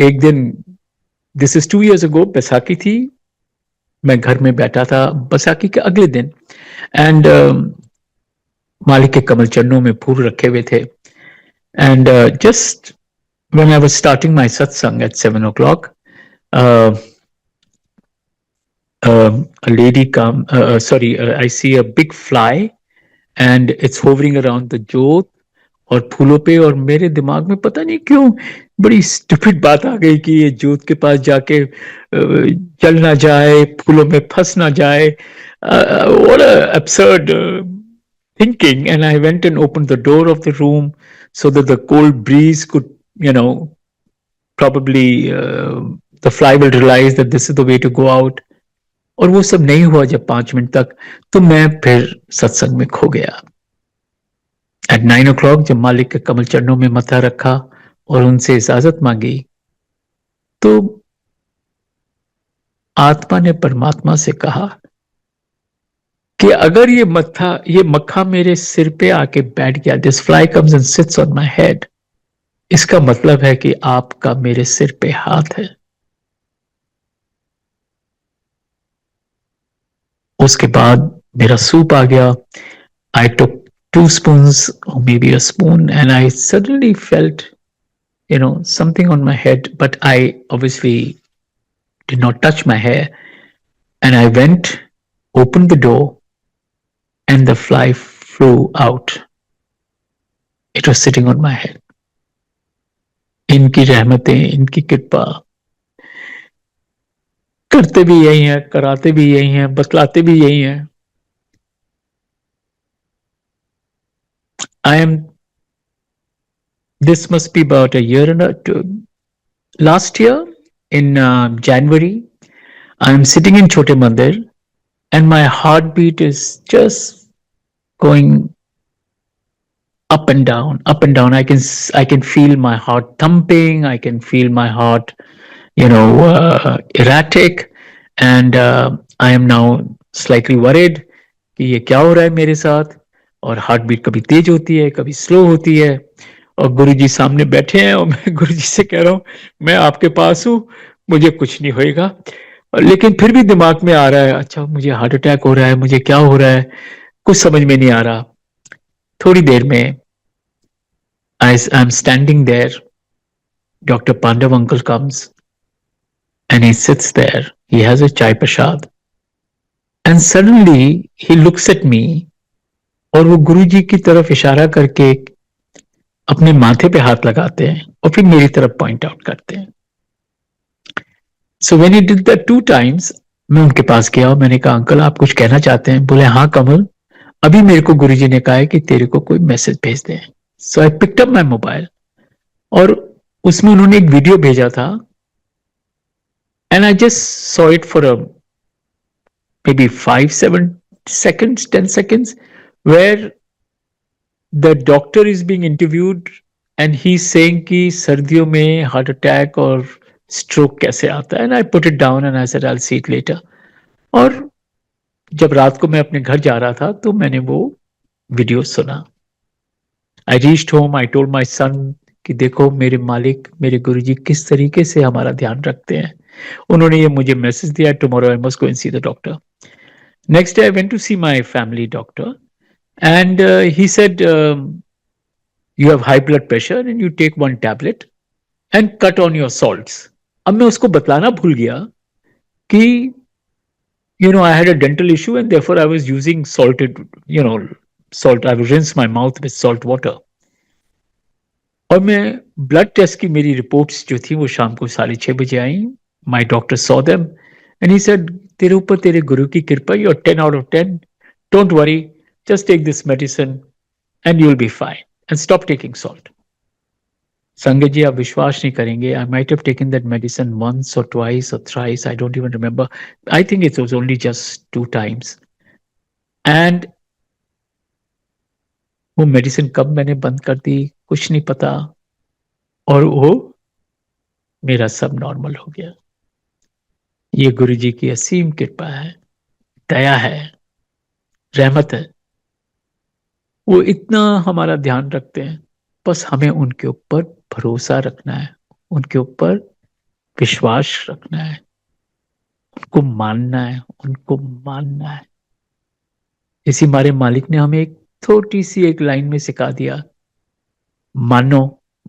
एक दिन, this is 2 years ago, Baisakhi थी, मैं घर में बैठा था बैसाखी के अगले दिन एंड मालिक के कमल चरणों में फूल रखे हुए थे and just when I was starting my satsang at 7 o'clock, a lady come, I see a big fly and it's hovering around the jyot और फूलों पे, और मेरे दिमाग में पता नहीं क्यों बड़ी स्टूपिड बात आ गई कि ये ज्योत के पास जाके जल ना जाए, फूलों में फंस ना जाए. What a absurd thinking. And I went and opened the door of the room so that the cold breeze could, probably the fly will realize that this is the way to go out. और वो सब नहीं हुआ जब 5 minute तक, तो मैं फिर सत्संग में खो गया. At 9 o'clock जब मालिक के कमल चरणों में मत्था रखा और उनसे इजाजत मांगी, तो आत्मा ने परमात्मा से कहा कि अगर ये मक्खा मेरे सिर पे आके बैठ गया, this fly comes and sits on my head, इसका मतलब है कि आपका मेरे सिर पे हाथ है. उसके बाद मेरा सूप आ गया. I took 2 spoons or maybe a spoon and I suddenly felt, something on my head, but I obviously did not touch my hair. And I went, opened the door and the fly flew out. It was sitting on my head. इनकी रहमतें, इनकी कृपा, करते भी यही हैं, कराते भी यही हैं, बतलाते भी यही हैं. This must be about a year and last year in January, I am sitting in Chote Mandir and my heartbeat is just going up and down, up and down. I can feel my heart thumping. I can feel my heart, erratic, and I am now slightly worried कि ये क्या हो रहा है मेरे साथ. और heart beat कभी तेज होती है, कभी स्लो होती है, और गुरुजी सामने बैठे हैं और मैं गुरुजी से कह रहा हूं मैं आपके पास हूं, मुझे कुछ नहीं होएगा. लेकिन फिर भी दिमाग में आ रहा है, अच्छा मुझे हार्ट अटैक हो रहा है, मुझे क्या हो रहा है, कुछ समझ में नहीं आ रहा. थोड़ी देर में I am standing there, doctor Pandav uncle comes and he sits there, he has a chai prasad and suddenly he looks at me और वो गुरुजी की तरफ इशारा करके अपने माथे पे हाथ लगाते हैं और फिर मेरी तरफ पॉइंट आउट करते हैं. So when he did that 2 times, मैं उनके पास गया और मैंने कहा अंकल आप कुछ कहना चाहते हैं? बोले हाँ कमल, अभी मेरे को गुरुजी ने कहा है कि तेरे को कोई मैसेज भेज दे. So I picked up my mobile और उसमें उन्होंने एक वीडियो भेजा था, and I just saw it for a maybe 5-7 seconds, 10 seconds, where the doctor is being interviewed and he's saying कि सर्दियों में हार्ट अटैक और स्ट्रोक कैसे आता है, and I put it down and I said I will see it later. और जब रात को मैं अपने घर जा रहा था तो मैंने वो वीडियो सुना. I reached home, I told my son कि देखो मेरे मालिक, मेरे गुरुजी किस तरीके से हमारा ध्यान रखते हैं. उन्होंने ये मुझे मैसेज दिया, tomorrow I must go and see the doctor. Next day, I went to see my family doctor, and he said, "You have high blood pressure, and you take one tablet and cut on your salts." अब मैं उसको बतलाना भूल गया कि I had a dental issue, and therefore I was using salted, salt. I would rinse my mouth with salt water. और मैं blood test की मेरी रिपोर्ट्स जो थी वो शाम को 6:30 आई. My doctor saw them and he said, तेरे ऊपर तेरे गुरु की कृपा, you are 10 out of 10. Don't worry, just take this medicine and you will be fine, and stop taking salt. Sangat ji, आप विश्वास नहीं करेंगे, I might have taken that medicine once or twice or thrice, I don't even remember. I think it was only just 2 times. एंड वो medicine कब मैंने बंद कर दी कुछ नहीं पता, और वो मेरा सब नॉर्मल हो गया. ये गुरु जी की असीम कृपा है, दया है, रहमत है. वो इतना हमारा ध्यान रखते हैं, बस हमें उनके ऊपर भरोसा रखना है, उनके ऊपर विश्वास रखना है, उनको मानना है, उनको मानना है. इसी हमारे मालिक ने हमें एक छोटी सी एक लाइन में सिखा दिया, मानो,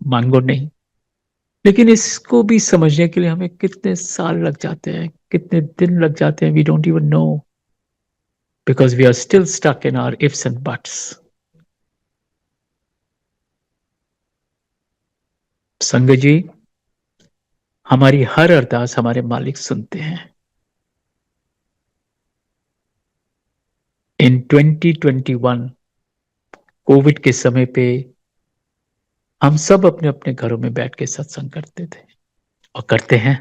मांगो नहीं. लेकिन इसको भी समझने के लिए हमें कितने साल लग जाते हैं, कितने दिन लग जाते हैं, we don't even know, because we are still stuck in our ifs and buts. संगत जी, हमारी हर अरदास हमारे मालिक सुनते हैं. इन 2021 कोविड के समय पे हम सब अपने अपने घरों में बैठ के सत्संग करते थे और करते हैं,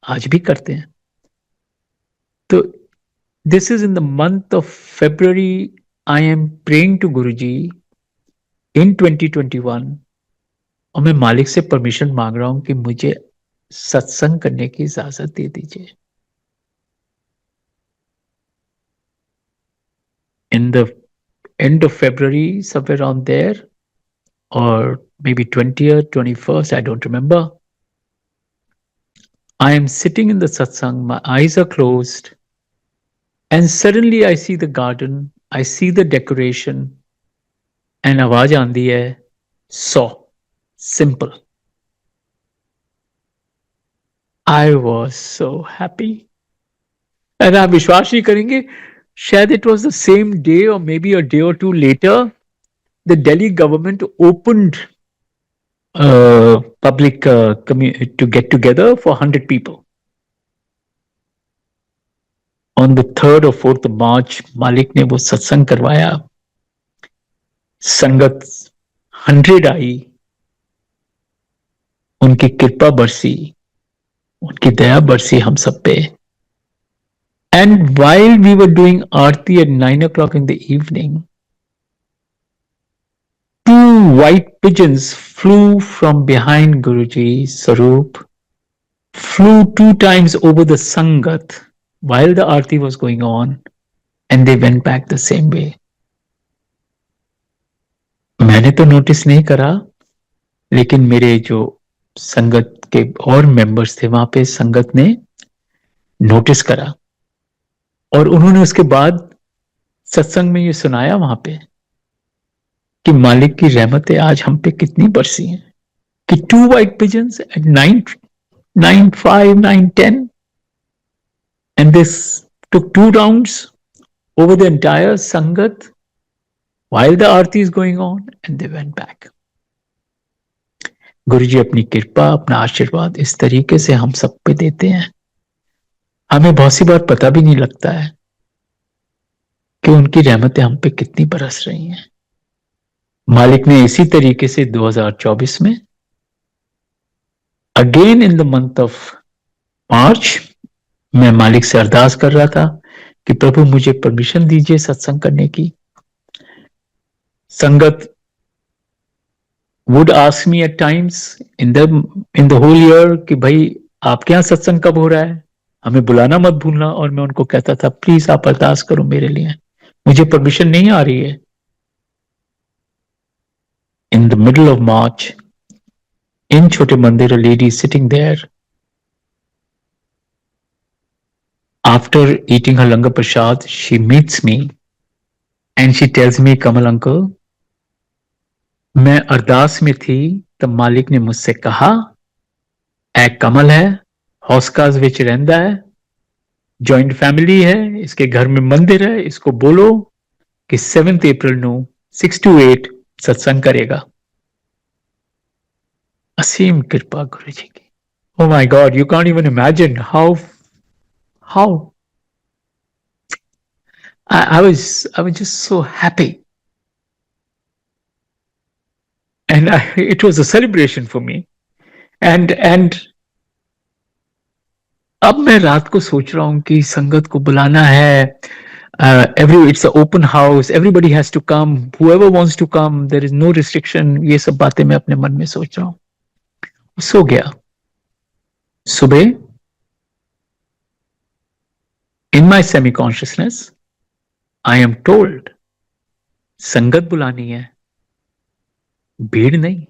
आज भी करते हैं. तो this is in the month of February. I am praying to Guruji in 2021, और मैं मालिक से परमिशन मांग रहा हूं कि मुझे सत्संग करने की इजाजत दे दीजिए. In the end of February, somewhere around there, or maybe 20th, 21st, I don't remember. I am sitting in the satsang, my eyes are closed, and suddenly I see the garden, I see the decoration, and आवाज आंदी है 100. Simple. I was so happy. And आप विश्वास नहीं करेंगे, शायद it was the same day or maybe a day or two later, the Delhi government opened public to get together for 100 people. On the 3rd or 4th of March, मालिक ने वो सत्संग करवाया. संगत 100 आई, उनकी कृपा बरसी, उनकी दया बरसी हम सब पे. And while we were doing aarti at 9 o'clock in the evening, 2 white pigeons flew from behind Guruji's Sarup, flew 2 times over the Sangat while the aarti was going on, and they went back the same way. मैंने तो notice नहीं करा, लेकिन मेरे जो संगत के और मेंबर्स थे वहां पे, संगत ने नोटिस करा, और उन्होंने उसके बाद सत्संग में ये सुनाया वहां पे कि मालिक की रहमतें आज हम पे कितनी बरसी हैं. कि 2 white pigeons at 9:05, 9:10, and this took 2 rounds over the entire Sangat while the Aarti is going on, and they went back. गुरुजी अपनी कृपा, अपना आशीर्वाद इस तरीके से हम सब पे देते हैं, हमें बहुत सी बार पता भी नहीं लगता है कि उनकी रहमतें हम पे कितनी बरस रही हैं. मालिक ने इसी तरीके से 2024 में again in the month of March मैं मालिक से अरदास कर रहा था कि प्रभु मुझे परमिशन दीजिए सत्संग करने की। संगत would ask me at times in the whole year कि भाई आपके यहाँ सत्संग कब हो रहा है, हमें बुलाना मत भूलना। और मैं उनको कहता था प्लीज आप अरदास करो मेरे लिए, मुझे परमिशन नहीं आ रही है। In the middle of March, in Chote Mandir, a lady is sitting there. After eating her Langar Prasad, she meets me and she tells me, Kamal uncle, मैं अरदास में थी तब मालिक ने मुझसे कहा ए कमल है, हौसकाज विच रहंदा है, जॉइंट फैमिली है, इसके घर में मंदिर है, इसको बोलो कि 7 अप्रैल ਨੂੰ 6 to 8 सत्संग करेगा। असीम कृपा गुरु जी की। Oh my God, you can't even imagine how I was just so happy. And it was a celebration for me. And अब मैं रात को सोच रहा हूं कि संगत को बुलाना है, it's an open house, everybody has to come, whoever wants to come, there is no restriction। ये सब बातें मैं अपने मन में सोच रहा हूं। सो गया। सुबह in my semi consciousness I am told संगत बुलानी है, भीड़ नहीं।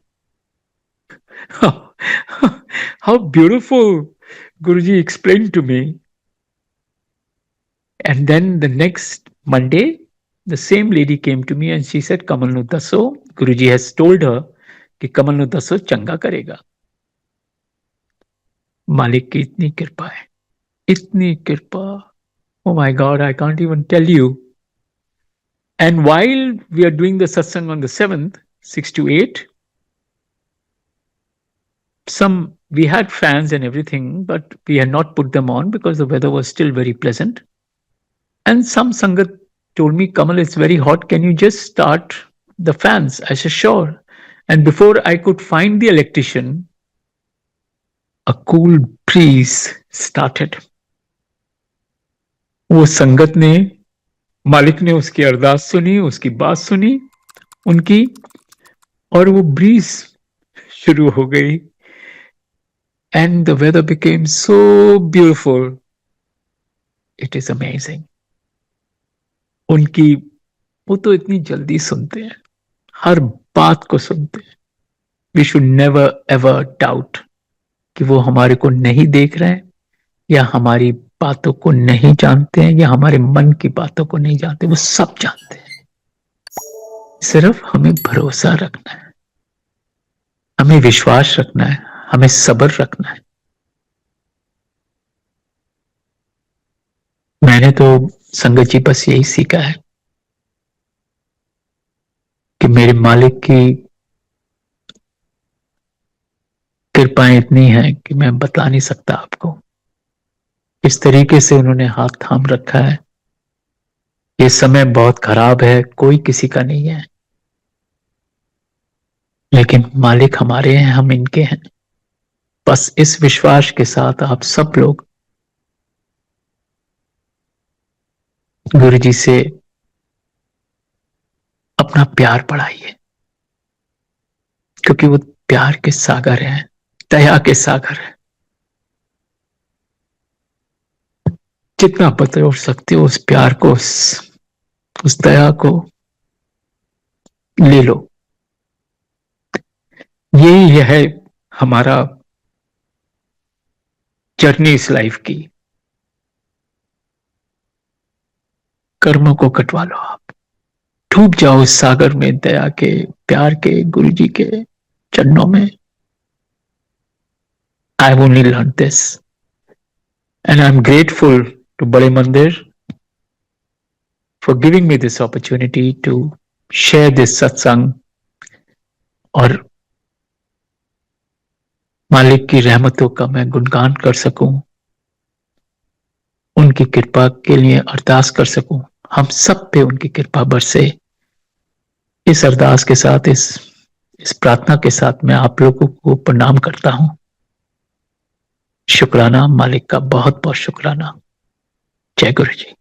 How beautiful Guruji explained to me. And then the next Monday, the same lady came to me and she said, Kamal nu dasso, Guruji has told her कि कमल नु दसो चंगा करेगा। मालिक की इतनी कृपा है, इतनी कृपा। Oh my God, I can't even tell you. And while we are doing the satsang on the 7th, 6 to 8, we had fans and everything, but we had not put them on because the weather was still very pleasant. And some Sangat told me, Kamal, it's very hot. Can you just start the fans? I said, sure. And before I could find the electrician, a cool breeze started. वो संगत ने, मालिक ने उसकी अरदास सुनी, उसकी बात सुनी उनकी, और वो ब्रीज शुरू हो गई। And the weather became so beautiful. It is amazing. उनकी, वो तो इतनी जल्दी सुनते हैं, हर बात को सुनते हैं। We should never ever doubt कि वो हमारे को नहीं देख रहे हैं या हमारी बातों को नहीं जानते हैं या हमारे मन की बातों को नहीं जानते, वो सब जानते हैं। सिर्फ हमें भरोसा रखना है, हमें विश्वास रखना है, हमें सब्र रखना है। मैंने तो संगत जी बस यही सीखा है कि मेरे मालिक की कृपाएं इतनी हैं कि मैं बता नहीं सकता आपको। इस तरीके से उन्होंने हाथ थाम रखा है। ये समय बहुत खराब है, कोई किसी का नहीं है, लेकिन मालिक हमारे हैं, हम इनके हैं। बस इस विश्वास के साथ आप सब लोग गुरु जी से अपना प्यार बढ़ाइए, क्योंकि वो प्यार के सागर हैं, दया के सागर हैं। जितना बतौर सकते हो उस प्यार को, उस दया को ले लो। यही है हमारा जर्नी इस लाइफ की। कर्मों को कटवा लो, आप डूब जाओ इस सागर में, दया के, प्यार के, गुरु जी के चरणों में। I've only learned this and I'm grateful to Bade Mandir for giving me this opportunity to share this satsang और मालिक की रहमतों का मैं गुणगान कर सकूं, उनकी कृपा के लिए अरदास कर सकूं, हम सब पे उनकी कृपा बरसे। इस अरदास के साथ, इस प्रार्थना के साथ मैं आप लोगों को प्रणाम करता हूं। शुक्राना, मालिक का बहुत बहुत शुक्राना। जय गुरु जी।